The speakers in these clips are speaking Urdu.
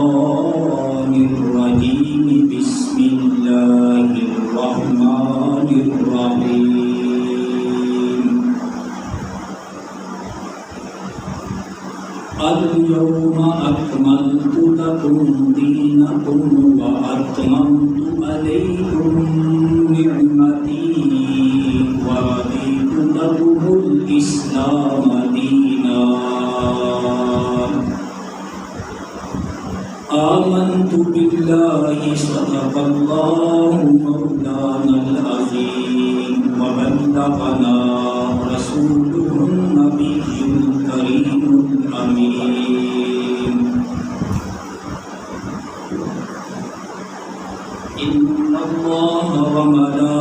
الشيطان الرجيم بسم الله الرحمن الرحيم اليوم أكملت لكم دينكم وأتممت عليكم نعمتي ورضيت لكم الإسلام دينا آمنت بالله صدق الله مولانا العظيم وبلغنا رسوله النبي الكريم الأمين إن الله وملائكته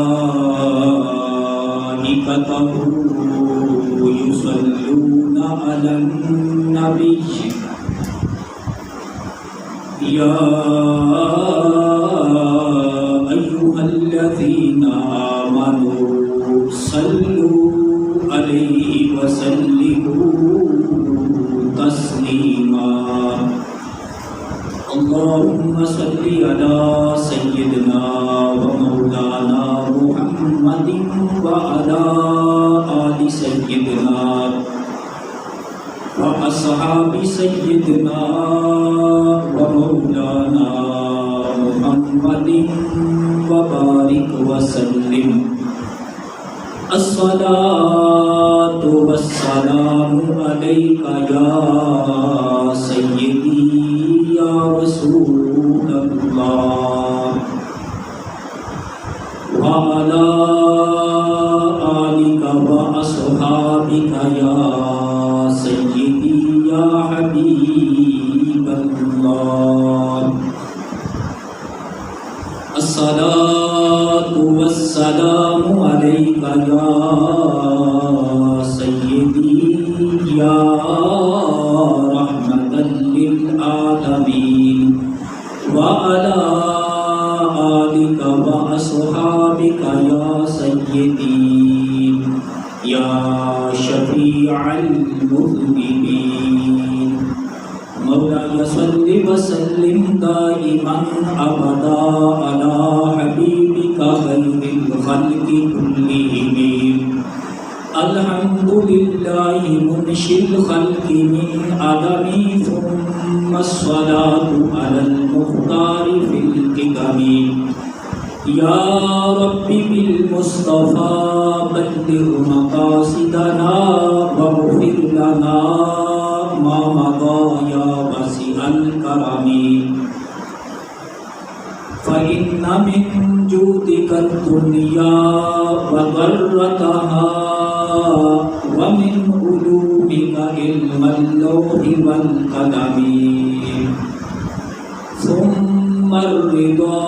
يصلون على النبي يا أيها الذين آمنوا صلوا عليه وسلموا تسليما اللهم صل على سيدنا ومولانا محمد وعلى آل سيدنا وأصحاب سيدنا ومولانا محمد وبارك وسلم الصلاة والسلام عليك يا سيدي يا رسول الله وعلى آلك وأصحابك يا سيدي يا حبيب الله الصلاة والسلام عليك يا سيدي يا رحمة للعالمين وعلى آلك وأصحابك يا سيدي يا شفيع المذنبين مولاي صل وسلم دائما أبدا على حبيبك خير الخلق كلهم الحمد لله منشي الخلق من عدم ثم الصلاة على المختار في القدم يا رب بالمصطفى بلغ مقاصدنا واغفر لنا ما مضى يا واسع الكرم فإن من جودك الدنيا وضرتها ومن علومك علم اللوح والقلم ثم الرضا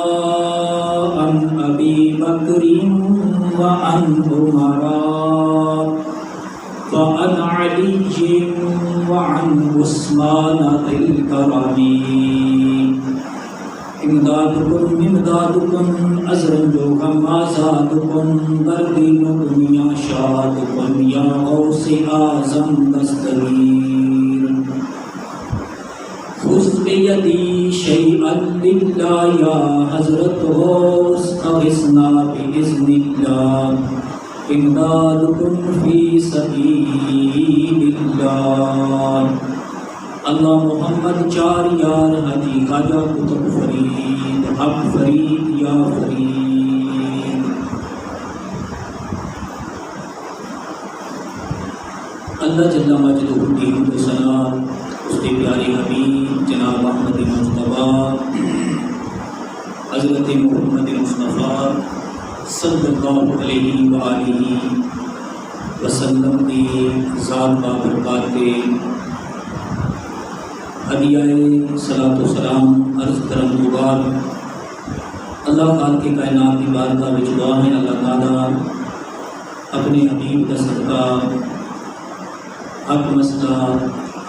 عن أبي بكر وعن عمر وعن علي وعن عثمان ذي الكرم امدادكم امدادكم ازرنجوكم آزادكم بردینکم یا شادکم یا غوث اعظم دستگیر خذ بیدی شیئا للہ یا حضرت غوث اغثنا بإذن اللہ امدادکم فی سبیل اللہ اللہ محمد چار یار حجی خواجہ قطب فرید حق فرید یا فرید اللہ جل مجدہ کی حمد و ثنا اس کے پیارے حبیب جناب محمد مصطفیٰ حضرت محمد مصطفیٰ صلی اللہ علیہ وآلہ وسلم کی ذات بابرکات کے ہدیہ صلاۃ و سلام عرض کرم دوبار اللہ خالق کے کائنات کی بارگاہ میں دعا ہے اللہ تعالیٰ اپنے حبیب کا صدقہ حق مسئلہ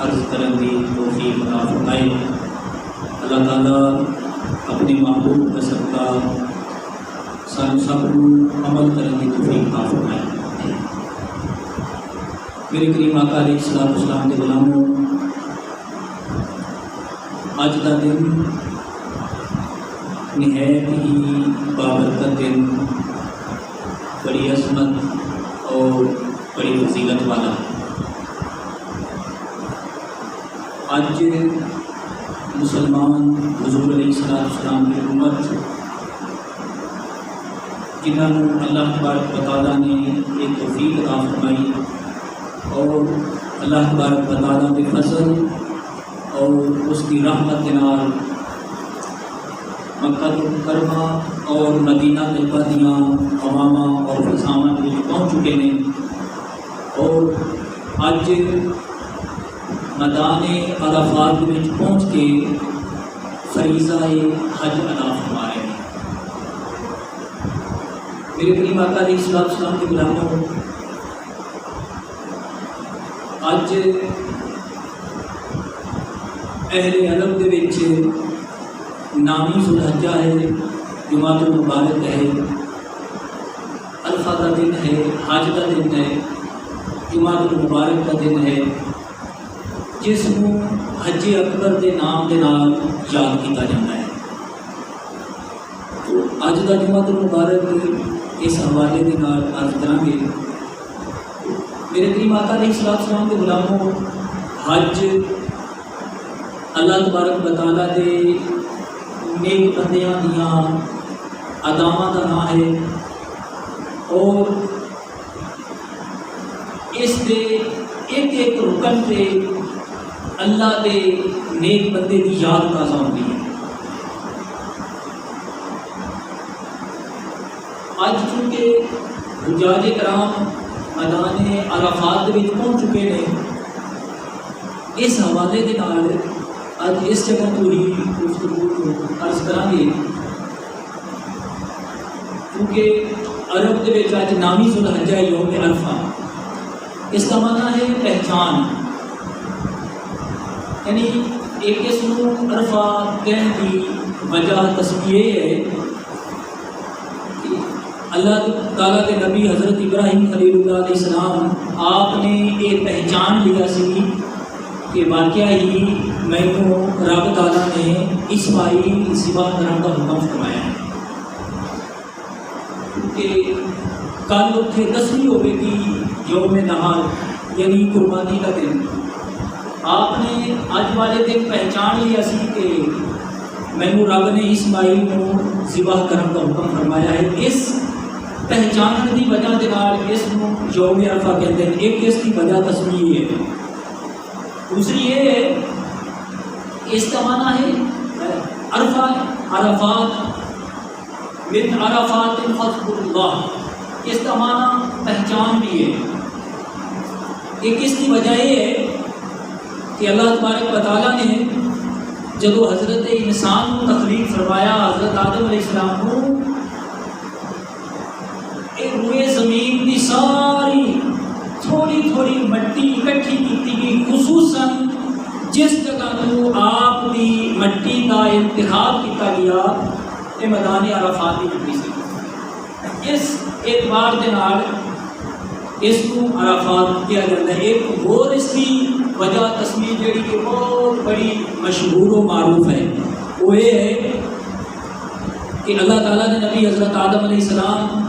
عرض کرم کی توفیق عطا فرمائے اللہ تعالیٰ اپنے محبوب کا صدقہ سب عمل کرنے کی توفیق عطا فرمائے میرے کریم آقا علیہ السلام کے غلاموں اج کا دن نہایت ہی بابرکت دن، بڑی عظمت اور بڑی فضیلت والا ہے۔ آج مسلمان حضور علیہ السلام کی امت، جنہوں نے اللہ تبارک و تعالیٰ نے ایک توفیق عطا فرمائی اور اللہ تبارک و تعالیٰ کے فضل اور اس کی رحمت کے نال مکہ مکرمہ اور مدینہ طیبہ دیاں عواماں اور فضاواں پہنچ چکے ہیں اور اج میدان عرفات میں پہنچ کے فریضہ حج ادا فرما رہے ہیں۔ میرے کریم آقا علیہ السلام کے غلاموں، اج اہل عرب دے وچ نامی ذوالحجہ ہے، جمعۃ المبارک ہے، عرفہ کا دن ہے، حج کا دن ہے، جمعۃ المبارک کا دن ہے، جس کو حج اکبر کے نام کے نال یاد کیا جاتا ہے۔ تو اج کا جمعۃ المبارک اس حوالے کے نال عرض کریں گے۔ میرے کریم آقا علیہ السلام کے غلاموں، حج اللہ تبارک و تعالیٰ دے نیک بندیاں دیاں اداواں کا نام ہے اور اس دے ایک ایک رکن سے اللہ دے نیک بندے کی یاد تازہ ہوتی ہے۔ اج چونکہ حجاج کرام میدان عرفات میں پہنچ چکے ہیں، اس حوالے کے نال اج اس جگہ تو ہی گفتگو کو عرض کریں گے، کیونکہ عرب کے اج نامی ذوالحجہ یوم عرفہ، اس کا معنی ہے پہچان، یعنی ایک اس کو عرفہ کہنے کی وجہ تسمیہ ہے کہ اللہ تعالیٰ کے نبی حضرت ابراہیم خلیل اللہ علیہ السلام آپ نے یہ پہچان لیا سی کہ واقعہ ہی میں کو رب تعالیٰ نے اسماعیل ذبح کرنے کا حکم فرمایا ہے، کیونکہ کل اتنے 10ویں ہوئے گی یوم نہار یعنی قربانی کا دن۔ آپ نے اج والے دن پہچان لیا سی کہ مینو رب نے اسماعیل کو ذبح کرنے کا حکم فرمایا ہے۔ اس پہچان کی وجہ کے نال اس کو یوم عرفہ کہتے ہیں۔ ایک اس کی وجہ تسمیہ ہے، دوسری یہ ہے اس کا معنی ہے عرفہ، عرفات من عرفات فضل اللہ، اس کا معنی پہچان بھی ہے۔ ایک اس کی وجہ یہ ہے کہ اللہ تبارک و تعالیٰ نے جب حضرت انسان کو تخلیق فرمایا، حضرت آدم علیہ السلام کو ایک روئے زمین کی ساری تھوڑی تھوڑی مٹی اکٹھی کی گئی، خصوصاً جس جگہ کو آپ کی مٹی کا انتخاب کیا گیا یہ میدان عرفات کی مٹی سے۔ اس اعتبار کے نال اس کو عرفات کیا جاتا ہے۔ ایک اور اس کی وجہ تسمیہ جڑی کہ بہت بڑی مشہور و معروف ہے، وہ یہ ہے کہ اللہ تعالیٰ نے نبی حضرت آدم علیہ السلام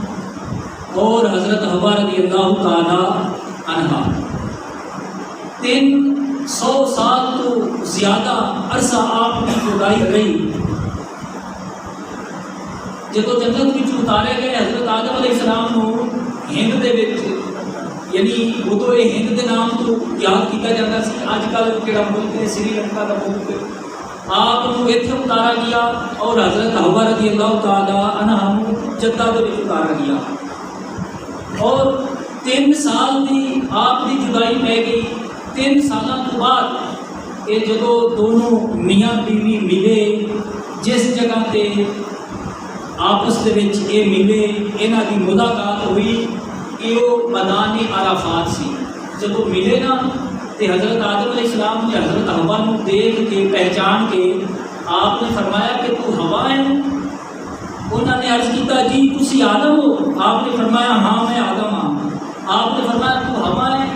اور حضرت حوا رضی اللہ تعالی عنہا 300 سال تو زیادہ عرصہ آپ کی جدائی رہی۔ جب جنت کی اتارے گئے حضرت آدم علیہ السلام کو ہند دے وچ، یعنی وہ تو یہ ہند کے نام تو یاد کیا جاتا سی، اج کل جڑا ملک ہے سری لنکا کا ملک، آپ کو اتنے اتارا گیا اور حضرت حوا رضی اللہ تعالی عنہا جدہ دے وچ اتارا گیا اور 3 سال کی آپ کی جدائی پہ گئی۔ 3 سالوں کے بعد یہ جدو دونوں میاں بیوی ملے، جس جگہ تے آپس کے یہ ملے، یہاں کی ملاقات ہوئی، یہ میدان عرفات سی۔ جب ملے نا تو حضرت آدم علیہ السلام نے حضرت حوا کو دیکھ کے پہچان کے آپ نے فرمایا کہ تو حوا ہے؟ انہوں نے عرض کیا جی تسی آدم ہو؟ آپ نے فرمایا ہاں میں آدم ہاں۔ آپ نے فرمایا تو حوا ہے؟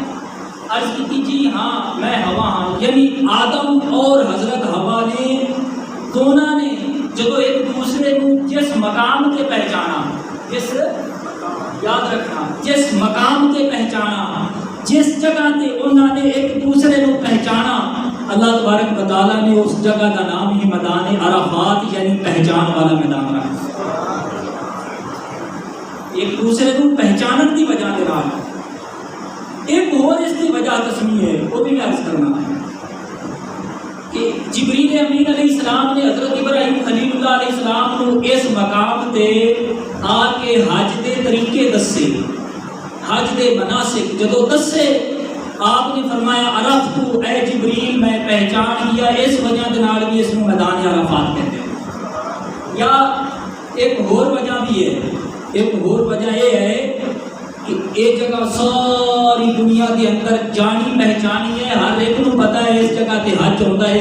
عرض کی جی ہاں میں ہوا ہاں، یعنی آدم اور حضرت ہوا نے دونوں نے جب ایک دوسرے کو جس مقام کے پہچانا، جس یاد رکھنا جس مقام کے پہچانا، جس جگہ تے انہوں نے ایک دوسرے کو پہچانا، اللہ تبارک و تعالیٰ نے اس جگہ کا نام ہی میدان عرفات یعنی پہچان والا میدان رکھا۔ ایک دوسرے کو پہچانن کی وجہ دے رہا ایک اور اس کی وجہ تسمیہ ہے، وہ بھی میں عرض کرنا ہے کہ جبریل امین علیہ السلام نے حضرت ابراہیم خلیل اللہ علیہ السلام کو اس مقام تے آ کے حج دے طریقے دسے، حج دے مناسک جدو دسے، آپ نے فرمایا عرفتو اے جبریل میں پہچان گیا، اس وجہ دے نال بھی اس کو میدان عرفات کہتے ہیں۔ یا ایک اور وجہ بھی ہے، ایک اور وجہ یہ ہے کہ ایک جگہ ساری دنیا کے اندر جانی پہچانی ہے، ہر ایک کو پتا ہے اس جگہ تے حج ہوتا ہے،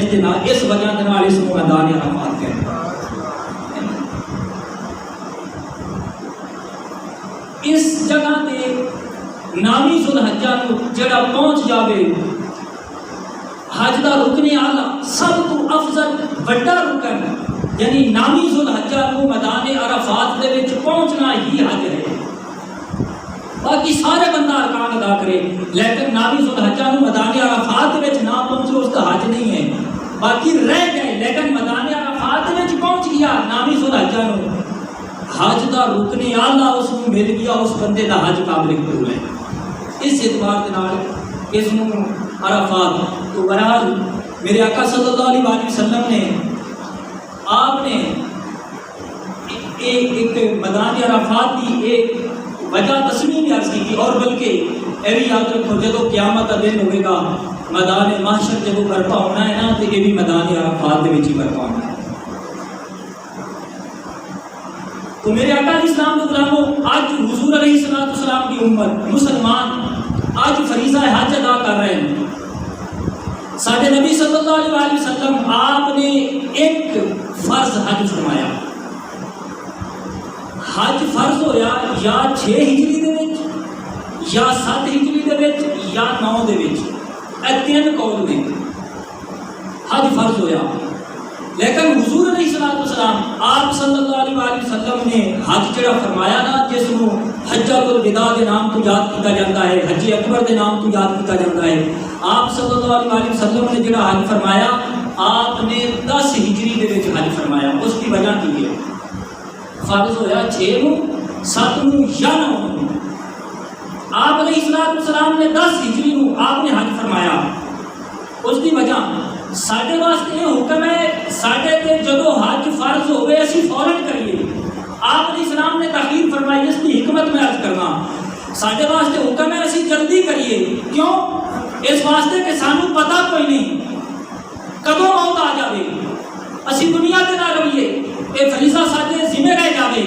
اس وجہ دے نال اس کو میدان عرفات کہتے ہیں۔ اس جگہ تے نامی ذوالحجہ کو جڑا پہنچ جاوے، حج دا رکن اعلیٰ سب تو افضل بڑا رکن یعنی نامی ذوالحجہ کو میدان عرفات دے وچ پہنچنا ہی حج ہے۔ باقی سارے بندہ ارکان ادا کرے لیکن نامی ذوالحجہ کو میدان عرفات دے وچ نہ پہنچے اس کا حج نہیں ہے، باقی رہ گئے لیکن میدان عرفات دے وچ پہنچ گیا نامی ذوالحجہ کو، حج دا رکن اعلیٰ اس کو مل گیا، اس بندے دا حج قابل قبول ہے۔ اس اعتبار کے نال اس کو عرفات تو بہرحال میرے آقا صلی اللہ علیہ وسلم نے آپ نے ایک میدان عرفات کی ایک وجہ تسمیم بھی عرض کی تھی، اور بلکہ یہ بھی یاد رکھو جب قیامت کا دن ہوئے گا میدان محشر جب برپا ہونا ہے نا تو یہ بھی میدان عرفات کے ہی برپا ہونا ہے۔ تو میرے آقا علیہ السلام کے غلاموں، آج حضور علیہ السلام کی امت مسلمان آج فریضہ حج ادا کر رہے ہیں۔ ساڈے نبی صلی اللہ علیہ وسلم آپ نے ایک فرض حج فرمایا، حج فرض ہویا یا 6 ہجری دے وچ یا 7 ہجری دے وچ یا 9 دے وچ، اے 3 قول نے حج فرض ہویا، لیکن حضور علیہ السلام آپ صلی اللہ علیہ وسلم نے حج جڑا فرمایا نا، جس کو حجۃ الوداع کے نام تو یاد کیا جاتا ہے، حج اکبر کے نام تو یاد کیا جاتا ہے، آپ صلی اللہ علیہ وسلم نے جڑا حج فرمایا آپ نے 10 ہجری دے وچ حج فرمایا۔ اس کی وجہ کی ہے فرض ہویا 6 نو 7 نو یا 9 نو، آپ علیہ السلام نے 10 ہجری نو آپ نے حج فرمایا۔ اس کی وجہ ساڈے واسطے یہ حکم ہے، ساڈے تے جدو حج فرض ہوئے اسی فوراً کریے، آپ علیہ السلام نے تاخیر فرمائی، اس کی حکمت میں عرض کرنا ساڈے واسطے حکم ہے اسی جلدی کریے، کیوں؟ اس واسطے کہ سانو پتہ کوئی نہیں کدوں موت آ جاوے، اسی دنیا تے نہ رہیے، اے فریضہ ساڈے ذمہ رہ جاوے۔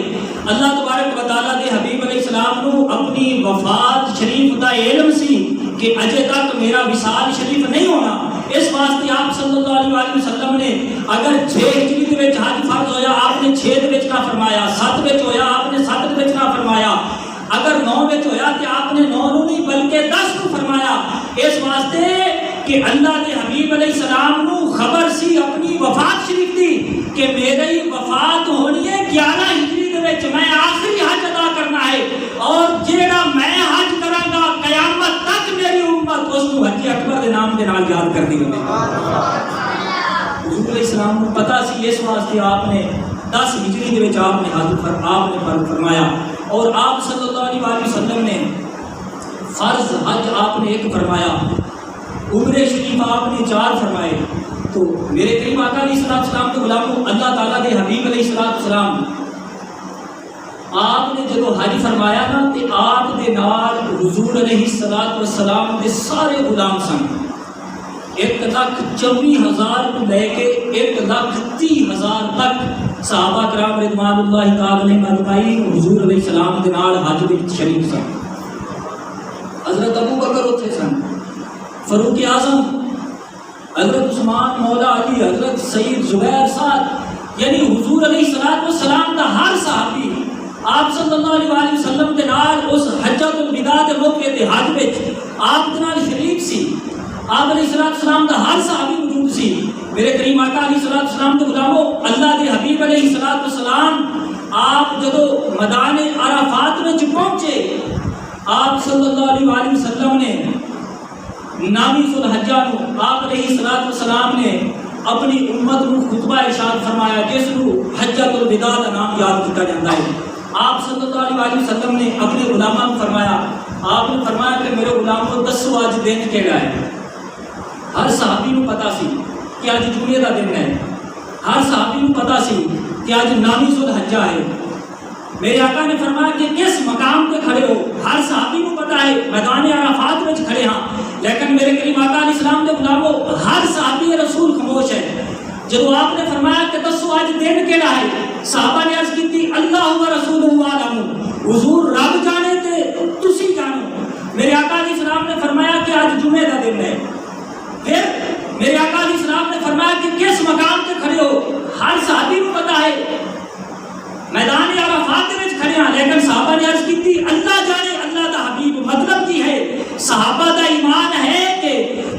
اللہ تبارک و تعالیٰ دے حبیب علیہ السلام نو اپنی وفات شریف دا علم سی کہ اجے تک میرا وصال شریف نہیں ہونا، اس واسطے آپ صلی اللہ علیہ وسلم نے اگر 6 ہجری دے وچ حج فرض ہویا آپ نے 6 دے وچ نہ فرمایا، 7 وچ ہویا آپ نے 7 دے وچ نہ فرمایا، اگر 9 وچ ہویا کہ آپ نے 9 نو نہیں بلکہ 10 کو فرمایا، اس واسطے کہ اللہ دے حبیب علیہ السلام نو خبر سی اپنی وفات شریف دی کہ میری وفات ہونی ہے 11 ہجری دے وچ، میں آخری حج ادا کرنا ہے، اور جیڑا میں حج کراں گا قیامت تک میری امت اس کو حج اکبر دے نام دے نال یاد کر دی گئی۔ حضور علیہ السلام کو پتہ سی، اس واسطے آپ نے 10 ہجری دے وچ آپ نے حج فرمایا، اور آپ صلی اللہ علیہ وسلم نے فرض حج آپ نے ایک فرمایا، عمرے شریف آپ نے 4 فرمائے۔ تو میرے کریم آقا علیہ السلام کے غلاموں، اللہ تعالیٰ دے حبیب علیہ السلام آپ نے جب حج فرمایا نا تو آپ دے نال حضور علیہ السلام دے سارے غلام سن، 1,24,000 کو لے کے 1,30,000 تک صحابہ کرام رضوان اللہ تعالی علیہم اجمعین حضور علیہ السلام دے نال حج وچ شریک سن۔ حضرت ابو بکر اتھے سن، فاروق اعظم، حضرت عثمان مولا علی، حضرت سید زبیر سعد، یعنی حضور علیہ السلام دا ہر صحابی آپ صلی اللہ علیہ وسلم کے نال اس حجۃ الوداع کے موقع تے حج وچ آپ دے نال شریک سی، آپ علیہ السلام دا ہر صحابی موجود سی۔ میرے کریم آقا علیہ السلام دے غلامو، اللہ دے حبیب علیہ السلام آپ جدو میدان عرفات میں پہنچے، آپ صلی اللہ علیہ وآلہ وسلم نے نامی ذو الحجہ نو آپ علیہ السلام نے اپنی امت نو خطبہ ارشاد فرمایا، جس نو حجۃ الوداع کا نام یاد کیا جاتا ہے۔ آپ صلی اللہ علیہ وآلہ وسلم نے اپنے غلاموں کو فرمایا، آپ نے فرمایا کہ میرے غلاموں دسو آج دن کیڑا ہے۔ ہر صحابی نو پتا سی کہ آج جمعے کا دن ہے، ہر صحابی نو پتا سی کہ آج نامی ذو الحجہ ہے۔ میرے آقا نے فرمایا کہ کس مقام پہ کھڑے ہو، ہر صحابی کو پتا ہے میدان عرفات میں کھڑے ہاں، لیکن میرے کریم آقا علیہ السلام نے بلاو ہر صحابی رسول خاموش ہے۔ جب آپ نے فرمایا کہ دسو آج دن کیڑا ہے، صحابہ نے عرض کی تھی اللہ و رسول عالم، حضور رب جانے تے تسی جانو۔ میرے آقا علیہ السلام نے فرمایا کہ آج جمعے کا دن ہے۔ پھر میرے آقا علیہ السلام نے فرمایا کہ کس مقام پہ کھڑے ہو، ہر صحابی کو پتا ہے میدان عرفات میں کھڑے ہیں، لیکن صحابہ نے عرض کی تھی اللہ جانے اللہ دا حبیب۔ مطلب کی ہے صحابہ دا ایمان ہے کہ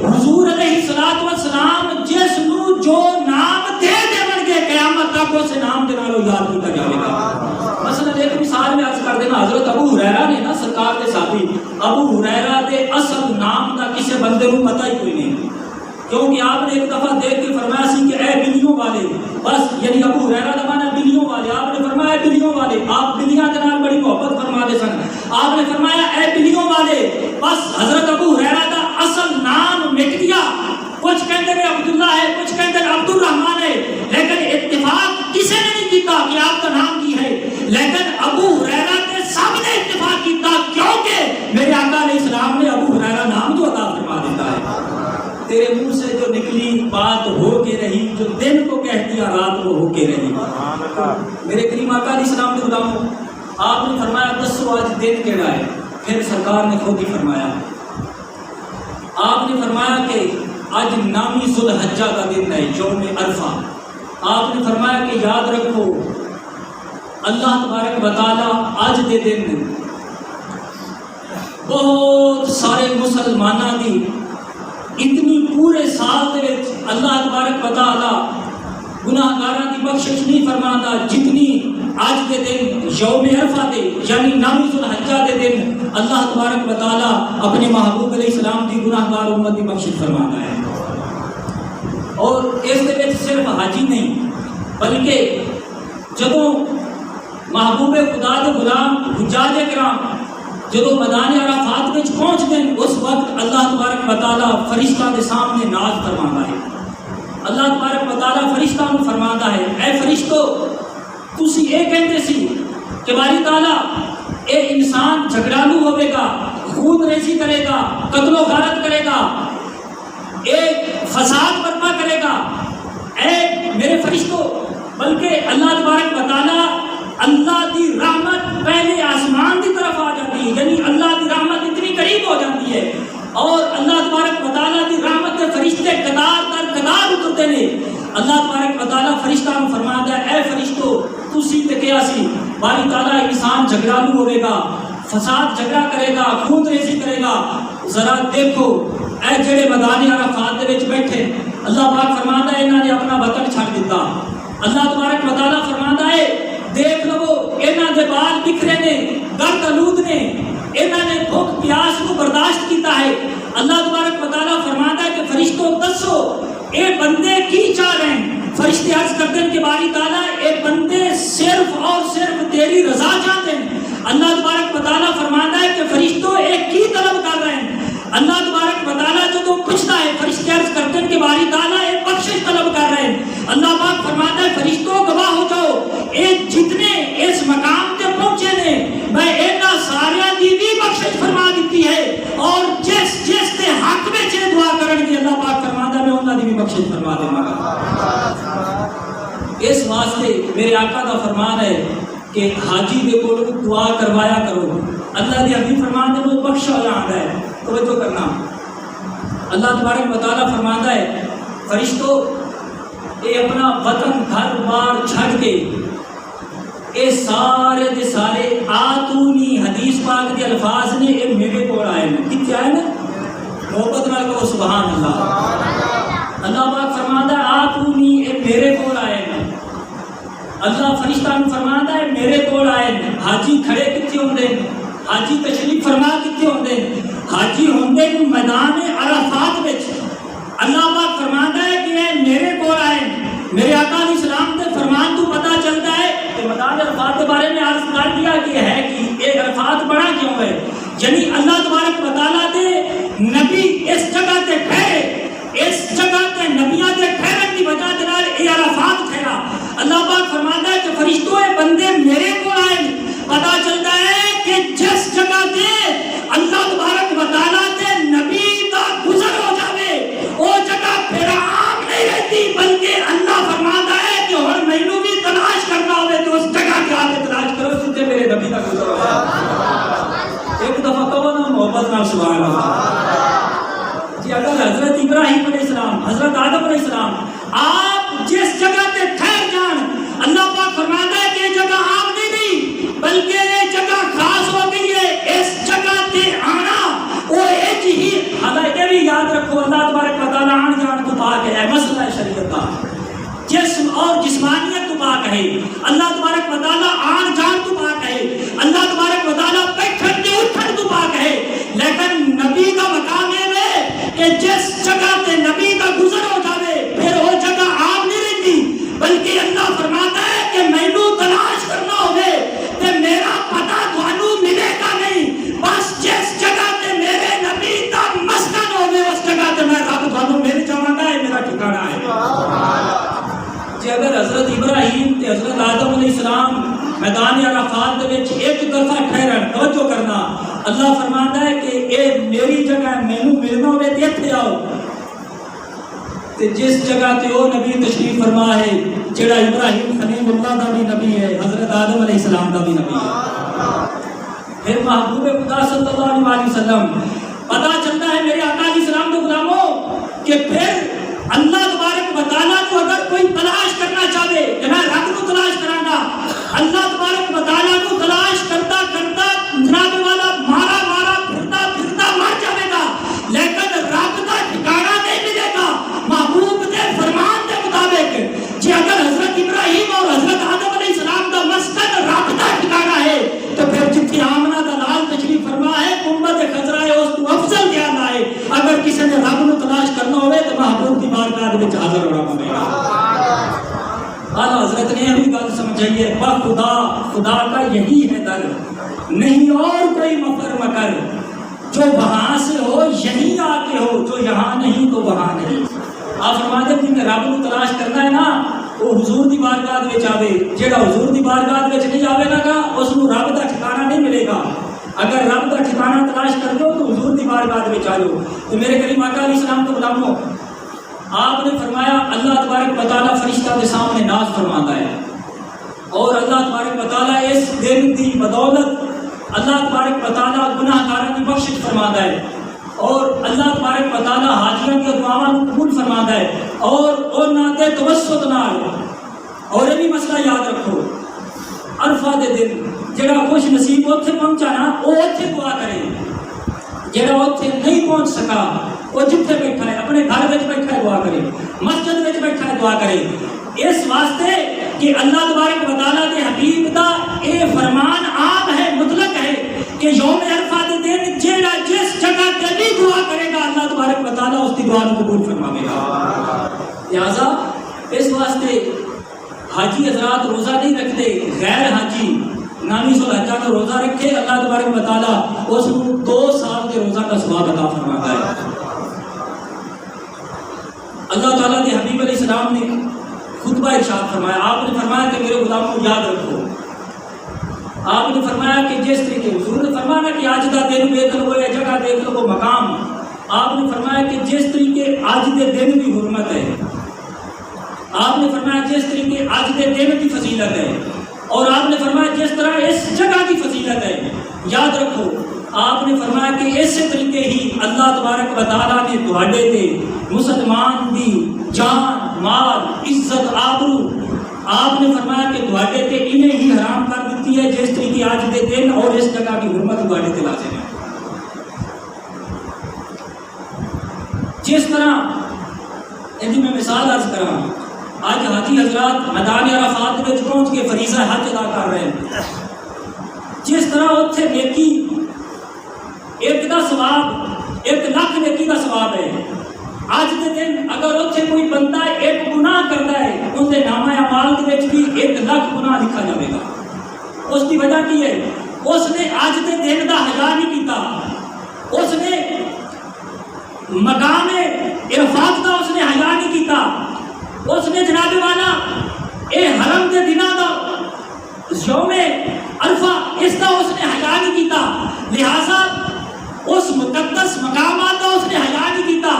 حضور علیہ السلام جس نو جو نام دے دے گے قیامت تک اسے نام دے نالوں یاد کیا جائے گا۔ مثلا ایک مثال میں عرض کر دینا، حضرت ابو ہریرہ نے نا سرکار کے صحابی، ابو ہریرہ دے اصل نام دا کسی بندے کو پتہ ہی کوئی نہیں، کیونکہ آپ نے ایک دفعہ دیکھ کے فرمایا سی کہ اے بلیوں والے، بس یعنی ابو ہریرہ کا معنی بلیوں والے، آپ نے فرمایا اے بلیوں والے، آپ بلیاں کے نال بڑی محبت فرماتے سن، آپ نے فرمایا اے بلیوں والے، بس حضرت ابو ہریرہ کا اصل نام مٹ گیا۔ کچھ کہتے ہیں عبداللہ ہے، کچھ کہتے ہیں عبد الرحمن ہے، لیکن اتفاق کسی نے نہیں کیتا کہ آپ کا نام کی ہے، لیکن ابو ہریرہ کے سب نے اتفاق کیتا، کیونکہ میرے آقا علیہ السلام نے ابو ہریرہ نام جو عطا فرما دیتا ہے۔ تیرے منہ سے جو نکلی بات ہو کے رہی، جو دن کو کہہ دیا رات کو ہو کے رہی۔ میرے کریم آقا علیہ السلام کے غلاموں، آپ نے فرمایا دسو آج دن کیڑا ہے۔ پھر سرکار نے خود ہی فرمایا، آپ نے فرمایا کہ آج نامی ذو الحجہ کا دن ہے، یوم عرفہ۔ آپ نے فرمایا کہ یاد رکھو اللہ تبارک و تعالی آج دے دن بہت سارے مسلمانوں کی اتنی پورے سال دے وچ اللہ تبارک و تعالی گناہگاراں دی بخشش نہیں فرماندا جتنی آج دے دن یوم عرفہ دے یعنی نامی ذو الحجہ دے دن اللہ تبارک و تعالی اپنے محبوب علیہ السلام دی گناہگار امت دی بخشش فرماندا ہے۔ اور اس دے وچ صرف حاجی نہیں بلکہ جدوں محبوب خدا دے غلام حجاج کرام جدو میدان عرفات میں پہنچتے ہیں، اس وقت اللہ تبارک و تعالی فرشتہ کے سامنے ناز فرماتا ہے۔ اللہ تبارک و تعالی فرشتہ کو فرماتا ہے، اے فرشتو تسی یہ کہتے سی کہ باری تعالیٰ اے انسان جھگڑالو ہوئے گا، خون ریزی کرے گا، قتل و غارت کرے گا، ایک فساد برپا کرے گا، اے میرے فرشتو۔ بلکہ اللہ تبارک و تعالیٰ اللہ دی رحمت پہلے آسمان کی طرف آ جاتی ہے، یعنی اللہ دی رحمت اتنی قریب ہو جاتی ہے اور اللہ تبارک و تعالیٰ دی رحمت کے فرشتے قطار در قطار اترتے ہیں۔ اللہ تبارک و تعالیٰ فرشتہ کو فرماتا ہے، اے فرشتو تسی تے کیا سی باری تعالیٰ انسان جھگڑالو ہوئے گا، فساد جھگڑا کرے گا، خون ریزی کرے گا، ذرا دیکھو اے جڑے میدان عرفات دے وچ بیٹھے، اللہ پاک فرماتا ہے انہاں نے اپنا وطن چھڑ دیتا۔ اللہ تبارک و تعالیٰ فرماتا ہے دیکھ لو انہاں دے بال بکھرے نے، گرد آلود نے، انہاں نے بھوک پیاس کو برداشت کیتا ہے۔ اللہ تبارک و تعالیٰ فرماتا ہے کہ فرشتوں دسو اے بندے کی چاہ رہے ہیں؟ فرشتے عرض کرتے ہیں کہ باری تعالیٰ اے بندے صرف اور صرف تیری رضا چاہتے ہیں۔ اللہ تبارک و تعالیٰ فرماتا ہے کہ فرشتوں ایک کی طلب کر رہے ہیں۔ اللہ تبارک و تعالیٰ جو تو پوچھتا ہے، فرشتے عرض کرتے ہیں کہ باری تعالیٰ ایک بخشش طلب کر رہے ہیں۔ اللہ پاک فرماتا ہے فرشتوں گواہ ہو جاؤ، اے جتنے اس مقام تے پہنچے نے میں انہاں سارے دی بھی بخشش فرما دیتی ہے، اور جس جس کے حق میں دعا کرن گے اللہ پاک فرماتا ہے میں انہاں دی بھی بخشش فرما دوں گا۔ اس واسطے میرے آقا کا فرمان ہے کہ حاجی دے کولوں دعا کروایا کرو۔ اللہ دی حبیب فرمان ہے وہ بخشا جاندا ہے، توجہ کرنا۔ اللہ تبارک و تعالیٰ فرماتا ہے فرشتوں اے اپنا وطن گھر بار چھڑ کے اے سارے دے سارے آتونی، حدیث پاک کے الفاظ نے اے میرے کو آئے ہیں، کتنے آئے ہیں؟ پڑھو سبحان اللہ۔ اللہ پاک فرماتا ہے آپ میرے کول آئے نا، اللہ فرشتہ نوں فرماتا ہے میرے کول آئے نا۔ حاجی کھڑے کتنے ہوندے، حاجی تشریف فرما کتنے ہوندے، حاجی ہوندے میدان عرفات وچ۔ اللہ پاک فرماتا ہے کہ اے میرے کول آئے، میرے آقا علیہ السلام کے فرمان تو پتہ چلتا ہے کہ میدان عرفات کے بارے میں عرض کر دیا کہ ہے کہ ایک عرفات بڑا کیوں ہے، یعنی اللہ تبارک و تعالیٰ دے نبی اس جگہ تے ٹھہرے، اس جگہ تے نبیاں دے ٹھہرن کی وجہ دے نال اے عرفات ٹھہرا۔ اللہ پاک فرماتا ہے کہ فرشتوں اے بندے میرے کول آئے، پتہ چلتا ہے کہ جس جگہ تے اللہ تبارک و تعالیٰ تے نبی دا گزر ہو جاوے وہ جگہ پھر عام نہیں رہتی، بلکہ اللہ فرماتا ہے کہ ہر مینوں بھی تلاش کرنا ہوئے تو اس جگہ کے آگے تلاش کرو جتے میرے نبی دا گزر ہو جائے۔ ایک دفعہ کہو نا محبت نال سبحان اللہ جی۔ اگر حضرت ابراہیم علیہ السلام، حضرت آدم علیہ السلام آپ جس جگہ تے ٹھہر جان، اللہ پاک فرماتا ہے کہ یہ جگہ عام نہیں رہی بلکہ یہ جگہ خاص ہو گئی ہے۔ اس جگہ تے آنا وہ ایک ہی، حالانکہ بھی یاد رکھو اللہ تبارک و تعالیٰ آن جان تو پاک ہے، مسئلہ شریعت کا جسم اور جسمانیت تو پاک ہے، اللہ تبارک و تعالیٰ آن جان تو پاک ہے، اللہ تبارک و تعالیٰ بیٹھن کے اٹھن تو پاک ہے، لیکن نبی کا مقام ہے کہ جس جگہ تے نبی کا گزر ہو جاوے پھر وہ جگہ عام نہیں رہتی، بلکہ اللہ فرماتا ہے کہ مینوں تلاش کرنا ہوئے تے میرا پتہ تھانوں ملے گا نہیں، بس جس جگہ تے میرے نبی کا مسکن ہوئے اس جگہ تے میں رب تھانوں مل جاواں گا، میرا ٹھکانہ ہے۔ جی اگر حضرت ابراہیم تے حضرت آدم علیہ السلام میدان عرفات دے وچ ایک طرفہ ٹھہرن، توجہ کرنا، اللہ فرماتا ہے کہ اے میری جگہ ہے، مینوں ملنا ہوئے تے ایتھے آؤ، تے جس جگہ تے او نبی تشریف فرما ہے جڑا ابراہیم خلیل اللہ دا بھی نبی ہے، حضرت آدم علیہ السلام دا بھی نبی ہے، پھر محبوب خدا صلی اللہ علیہ وسلم پتہ چلتا ہے میرے آقا علیہ السلام کے غلاموں کہ پھر اللہ تبارک و تعالیٰ کو اگر کوئی تلاش کرنا چاہے کہ میں رب کو تلاش کراں گا، اللہ تبارک و تعالیٰ کو تلاش کرتا کرتا جناب والا مارا مارا پھرتا پھرتا مر جائے گا، لیکن رب کا ٹھکانہ نہیں ملے گا محبوب کے فرمان کے مطابق۔ جی اگر حضرت ابراہیم اور حضرت آدم علیہ السلام کا مسکن رب کا ٹھکانہ ہے تو پھر جتنی آمنہ کا لال تشریف فرما ہے امت خضرہ ہے اس کو افضل کیا نہ ہے۔ اگر کسی نے رب کو تلاش کرنا ہوئے تو محبوب کی بارگاہ میں حاضر ہونا پڑے گا۔ اعلیٰ حضرت نے ہمیں بات سمجھائیے، خدا خدا کا یہی ہے در، نہیں اور کوئی مفر مکر، جو وہاں سے ہو یہیں آ کے ہو، جو یہاں نہیں تو وہاں نہیں۔ آپ فرماتے ہیں کہ رب کو تلاش کرنا ہے نا وہ حضور دی بارگاہ میں آوے، جہاں حضور دی بارگاہ میں نہیں آوے گا اس کو رب کا ٹھکانہ نہیں ملے گا۔ اگر رب کا ٹھکانہ تلاش کر دو تو حضور دی بارگاہ میں آ جاؤ۔ تو میرے کریم آقا علیہ السلام کو غلاموں، آپ نے فرمایا اللہ تبارک و تعالیٰ فرشتہ کے سامنے ناز فرماتا ہے، اور اللہ تبارک و تعالیٰ اس دن کی بدولت اللہ تبارک و تعالیٰ گناہ گاروں کی بخشش فرماتا ہے، اور اللہ تبارک و تعالیٰ حاجیوں کی دعاواں قبول فرماتا ہے، اور انہاں دے توسط نال۔ اور یہ بھی مسئلہ یاد رکھو، عرفہ دے دن جڑا خوش نصیب اوتھے پہنچا نا وہ اوتھے دعا کرے، جڑا اوتھے نہیں پہنچ سکا وہ جتھے بیٹھا ہے اپنے گھر میں بیٹھا ہے دعا کرے، مسجد میں بیٹھا ہے دعا کرے، اس واسطے کہ اللہ تبارک و تعالیٰ کے حبیب کا یہ فرمان عام ہے، مطلق ہے کہ یوم عرفہ کے دن جیڑا جس جگہ تے بھی دعا کرے گا اللہ تبارک و تعالیٰ اس کی دعا کو قبول فرمائے گا۔ لہٰذا اس واسطے حاجی حضرات روزہ نہیں رکھتے، غیر حاجی نامی سو حجہ کا روزہ رکھے، اللہ تبارک و تعالیٰ اس کو 2 سال کے روزہ کا ثواب عطا فرماتا ہے۔ اللہ تعالیٰ کے حبیب علیہ السلام نے خطبہ ارشاد فرمایا، آپ نے فرمایا کہ میرے غلاموں کو یاد رکھو، آپ نے فرمایا کہ جس طریقے حضور نے فرمایا کہ آج کا دن دیکھ لو، یہ جگہ دیکھ لو، وہ مقام، آپ نے فرمایا کہ جس طریقے آج کے دن کی حرمت ہے، آپ نے فرمایا جس طریقے آج کے دن کی فضیلت ہے، اور آپ نے فرمایا جس طرح اس جگہ کی فضیلت ہے، یاد رکھو آپ نے فرمایا کہ اس طریقے ہی اللہ تبارک و تعالیٰ نے تواڈے تے مسلمان دی جان مال عزت آبرو آپ نے فرمایا کہ تواڈے تے انہیں ہی حرام کر دیتی ہے جس طریقے آج کے دن اور اس جگہ کی حرمت تواڈے تے لازم ہے۔ جس طرح میں مثال عرض کراں، آج حاجی حضرات میدان عرفات میں پہنچ کے فریضہ حج ادا کر رہے ہیں، جس طرح اتنے نیکی ایک دا ثواب 1 لاکھ نیکی کا ثواب ہے، اج کے دن اگر اتنے کوئی بندہ ایک گناہ کرتا ہے ان کے نامہ اعمال کے بھی 1 لاکھ گناہ لکھا جائے گا۔ اس کی وجہ کی ہے؟ اس نے اج کے دن کا حیا نہیں کیتا، اس نے مقام عرفات کا اس نے حیا نہیں کیتا، اس نے جناب والا اے حرم کے دنوں کا یوم عرفہ اس کا اس نے حیا نہیں کیتا، لہذا اس مقدس مقامات کا اس نے حیا نہیں کیتا،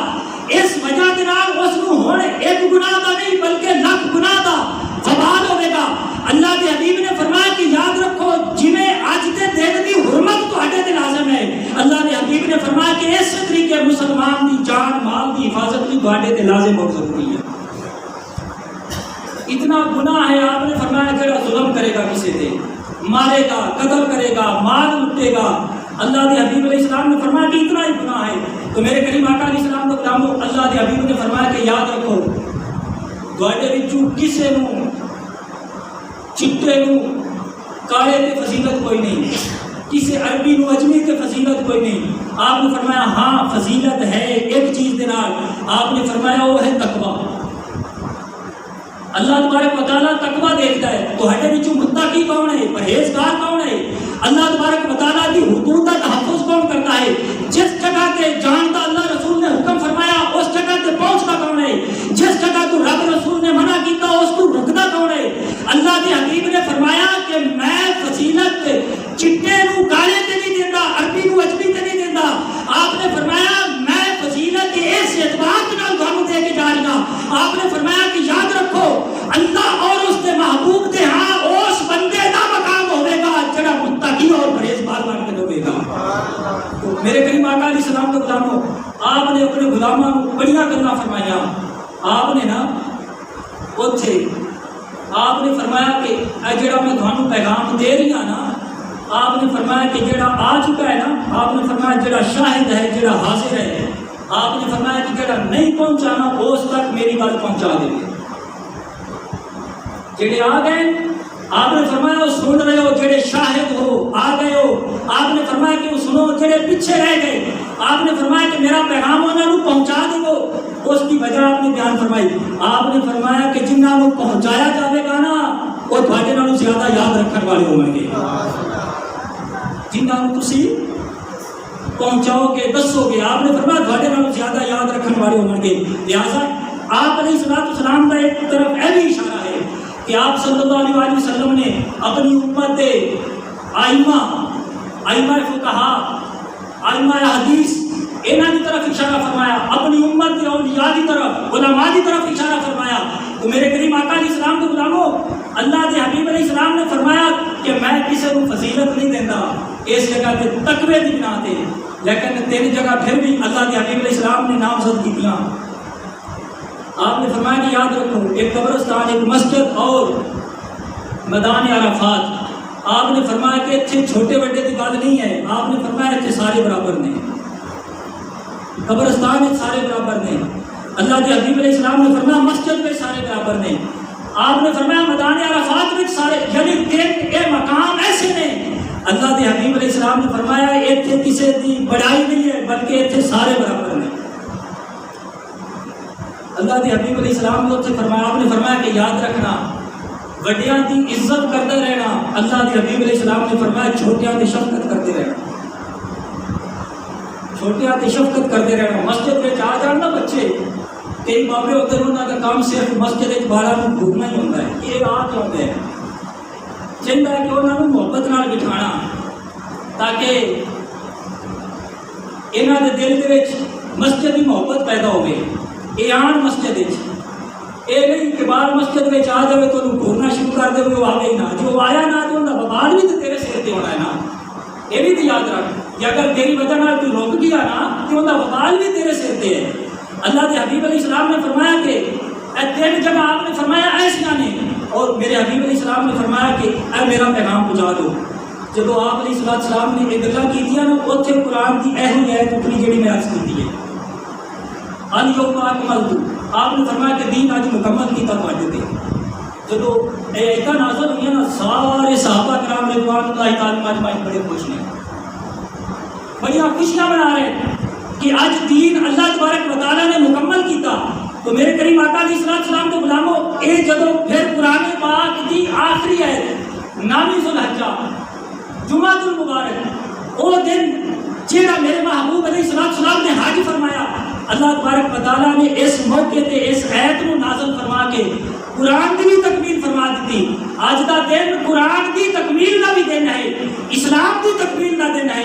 اس وجہ کے نال اس کو ہن 1 گناہ کا نہیں بلکہ لاکھ گناہ کا وبال ہوے گا۔ اللہ کے حبیب نے فرمایا کہ یاد رکھو جویں اج دے دن کی حرمت تہاڈے تے لازم ہے، اللہ کے حبیب نے فرمایا کہ اس طریقے مسلمان دی جان مال دی حفاظت بھی تہاڈے تے لازم اور ضروری ہے۔ اتنا گناہ ہے، آپ نے فرمایا جڑا ظلم کرے گا کسی تے، مارے گا، قتل کرے گا، مال لوٹے گا، اللہ کے حبیب علیہ السلام نے فرمایا کہ اتنا ہی گناہ ہے۔ تو میرے کریم آقا علیہ السلام کو غلامو، اللہ کے حبیب نے فرمایا کہ یاد رکھو تواڈے وچوں کسے نوں چٹے نوں کالے تے فضیلت کوئی نہیں، کسی عربی نوں اجمی تے فضیلت کوئی نہیں۔ آپ نے فرمایا ہاں فضیلت ہے ایک چیز دے نال، آپ نے فرمایا وہ ہے تقوی۔ اللہ تبارک و تعالیٰ تقوی دیکھتا ہے، تو ہڈے وچوں متقی کون ہے، پرہیزگار کون ہے، اللہ تبارک و تعالیٰ کی حدود کا تحفظ کون کرتا ہے، جس جگہ تے جان کا اللہ رسول نے حکم فرمایا اس جگہ تے پہنچتا کون ہے، جس جگہ تو رب رسول نے منع کیتا اس کو رکدا کون ہے۔ اللہ کے حبیب نے فرمایا کہ میں فضیلت چٹے نو کالے تے نہیں دیندا، عربی نو اجمی تے نہیں دیندا، آپ نے فرمایا میں فضیلت اس اعتبار نال تانوں دے کے جا رہی ہاں۔ آپ نے فرمایا کہ یاد رکھو اللہ اور اس کے محبوب دے ہاں اس بندے دا مقام ہوے گا جڑا متقی اور پرہیزگار بن کے رہے گا۔ تو میرے کریم آقا علیہ السلام کے غلاموں، آپ نے اپنے غلاماں کو بڑیاں گلاں فرمائیاں۔ آپ نے نا اوتھے آپ نے فرمایا کہ اے جڑا میں تھانوں پیغام دے رہی ہاں نا، آپ نے فرمایا کہ جڑا آ چکا ہے نا، آپ نے فرمایا جڑا شاہد ہے جڑا حاضر ہے، آپ نے فرمایا کہ جڑا نہیں پہنچانا اس تک میری گل پہنچا دے۔ جڑے آ گئے آپ نے فرمایا وہ سن رہے ہو، جڑے شاہد ہو آ گئے ہو، آپ نے فرمایا کہ وہ سنو، جڑے پیچھے رہ گئے آپ نے فرمایا کہ میرا پیغام انہوں نے پہنچا دیو۔ اس کی وجہ آپ نے بیان فرمائی، آپ نے فرمایا کہ جنہاں کو پہنچایا جاوے گا نا وہ تھوڑے نالوں زیادہ یاد رکھنے والے ہوں گے، جنہاں کو تسی پہنچاؤ گے دسو گے، آپ نے فرمایا تھوڑے نالوں زیادہ یاد رکھنے والے ہوں گے۔ لہٰذا آپ علیہ السلام کا ایک طرف یہ بھی اشارہ ہے کہ آپ صلی اللہ علیہ وسلم نے اپنی امت آئمہ فقہا، آئمہ حدیث انہاں کی طرف اشارہ فرمایا، اپنی امت کے اولیاء کی طرف، علماء کی طرف اشارہ فرمایا۔ تو میرے کریم آقا علیہ السلام کے غلاموں، اللہ کے حبیب علیہ السلام نے فرمایا کہ میں کسی کو فضیلت نہیں دینا اس جگہ تے تقوی دی بنا تے، لیکن 3 جگہ پھر بھی اللہ کے حبیب علیہ السلام نے نامزد کیتیاں۔ آپ نے فرمایا کہ یاد رکھو ایک قبرستان، ایک مسجد اور میدان عرفات۔ آپ نے فرمایا کہ اتنے چھوٹے بڑے کی گل نہیں ہے، آپ نے فرمایا اتنے سارے برابر نے، قبرستان سارے برابر نے۔ اللہ کے حبیب علیہ السلام نے فرمایا مسجد میں سارے برابر نے۔ آپ نے فرمایا میدان عرفات میں سارے، یعنی 3 مقام ایسے نے۔ اللہ کے حبیب علیہ السلام نے فرمایا اتنے کسی کی بڑائی نہیں ہے بلکہ اتنے سارے برابر نے۔ اللہ کے حبیب علیہ السلام نے فرمایا، آپ نے فرمایا کہ یاد رکھنا وڈیاں کی عزت کرتے رہنا، اللہ کے حبیب علیہ السلام نے فرمایا چھوٹیاں کی شفقت کرتے رہنا، چھوٹیاں کی شفقت کرتے رہنا۔ مسجد میں آ جان نا بچے، کئی بابے ہوتے ہیں انہوں کا کام صرف مسجد بالا میں گھومنا ہی ہوتا ہے، یہ آ کے ہوتے ہیں، چاہتا ہے کہ انہوں نے محبت نال بٹھانا تاکہ انہوں کے دل کے مسجد کی محبت پیدا ہوگی۔ یہ آن مسجد یہ نہیں کہ بار مسجد میں آ جائے تو گھومنا شروع کر دے وہ آگے ہی نہ، جو آیا نہ تو انہیں ببال بھی تو تیرے سر سے ہونا ہے نا، یہ بھی تو یاد رکھ کہ اگر تیری وجہ نہ تو رک گیا نا تو انہیں ببال بھی تیرے سر سے ہے۔ اللہ کے حبیب علیہ السلام نے فرمایا کہ 3 جگہ آپ نے فرمایا ایسا نہیں، اور میرے حبیب علیہ السلام نے فرمایا کہ اے میرا پیغام پہنچا دو۔ جب آپ علیہ السلام نے یہ گلا کی نا اتنے قرآن کی ایسی آیت اتنی جڑی میں عرض کی ہے۔ الیوم اکملت، آپ نے فرمایا کہ دین آج مکمل کیتا تواڈے تے۔ جدو ایتاں نازل ہوئی نا سارے صحابہ کرام رضوان اللہ تعالی اجمعین بڑے خوش نے، بڑیاں خوشیاں منا رہے ہیں کہ آج دین اللہ تبارک و تعالیٰ نے مکمل کیتا۔ تو میرے کریم آقا علیہ السلام کے غلاموں، اے جدو پھر قرآن پاک دی آخری ہے نامی ذوالحجہ جمعہ المبارک، وہ دن جیڑا میرے محبوب علیہ السلام نے حج فرمایا، اللہ تبارک و تعالیٰ نے اس موقع تے اس آیت کو نازل فرما کے قرآن کی بھی تکمیل فرما دیتی۔ آج دا دن قرآن کی تکمیل کا بھی دن ہے، اسلام کی تکمیل کا دن ہے،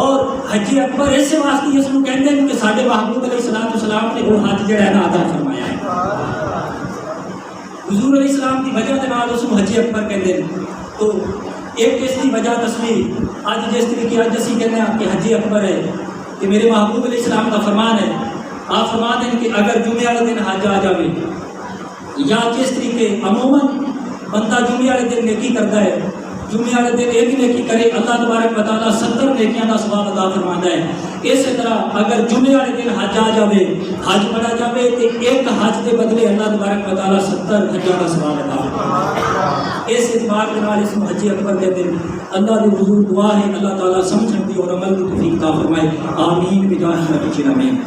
اور حج اکبر اس واسطے اس کو کہتے ہیں کہ سارے محبوب علیہ السلام نے وہ حج جڑا ہے نا ادا فرمایا ہے۔ حضور علیہ السلام کی وجہ کے بعد اس کو حج اکبر کہتے ہیں۔ تو ایک اس کی وجہ تصویر اج جس طریقے اج اسی کہتے ہیں کہ حج اکبر ہے کہ میرے محبوب علیہ السلام کا فرمان ہے، آپ فرمان ہیں کہ اگر جمعے والے دن حج آ جائے یا جس طریقے عموماً بندہ جمعے والے دن نیکی کرتا ہے، جمعے والے دن ایک نیکی کرے اللہ تبارک و تعالیٰ 70 نیکیاں کا ثواب عطا فرماتا ہے۔ اسی طرح اگر جمعے والے دن حج آ جائے، حج پڑھا جائے تو ایک حج کے بدلے اللہ تبارک و تعالیٰ 70 حجاں کا ثواب عطا فرماتا ہے۔ اس اعتبار کے نال اس کو حج اکبر کہتے ہیں۔ اللہ کی حضور دعا ہے اللہ تعالیٰ سمجھنے اور عمل کی توفیق عطا فرمائے، آمین بجاہ نبی کریم۔